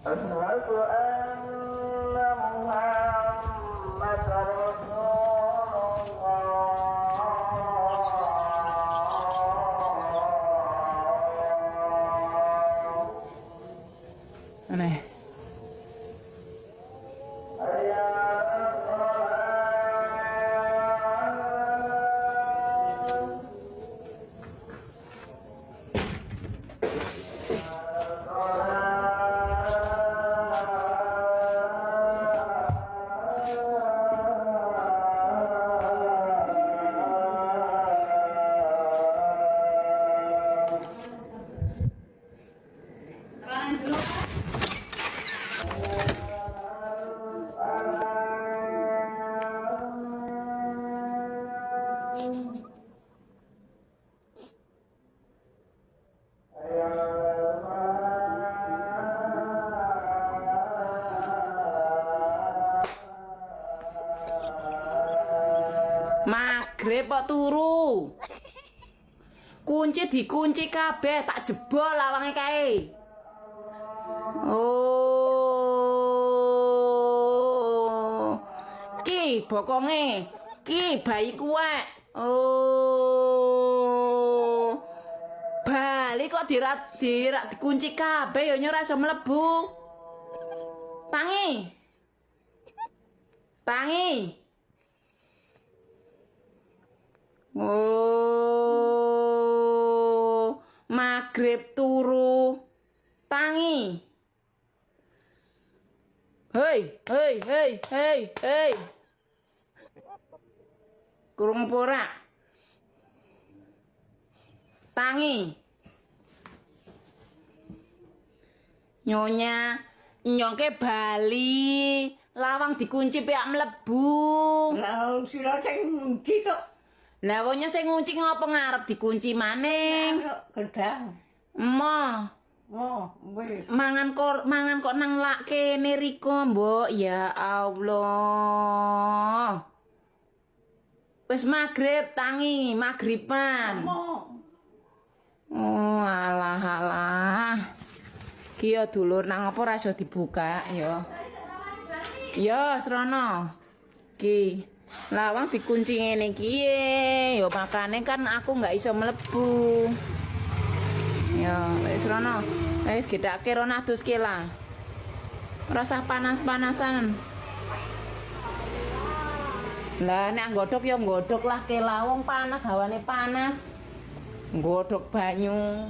Asyhadu anna Muhammadar Rasulullah. Aneh. Magrib kok turu. Kunci dikunci kabeh, tak jebol lawange kae. Oh. Ki bokonge, ki bayi kuwek. Oh. Bali kok dirat dikunci kabeh ya ora iso mlebu. Tangi. Tangi. Oh, magrib turu. Tangi. Hei, hei, hei, hei, hei. Kurung pora. Tangi. Nyonya, nyongke bali. Lawang dikunci pihak mlebu. Lah sira sing ngunci kok. Lah wonge sing ngunci ngopo ngarep dikunci maning? Gedang. Emoh. Oh, wis. Mangan kok nang lak kene riko, Mbok. Ya Allah. Wis magrib tangi, magriban. Oh, alah alah. Ki ya dulur nang apa ora iso dibuka ya. Ya, Srono. Ki, lawang dikunci ngene iki ya makane kan aku nggak iso mlebu. Ya, wis Srono. Wis gedake rono aduske lah. Rasa panas-panasan. Lah nek nggodhok ya nggodhok lah ke lawang panas, hawane panas. Nggodhok banyu.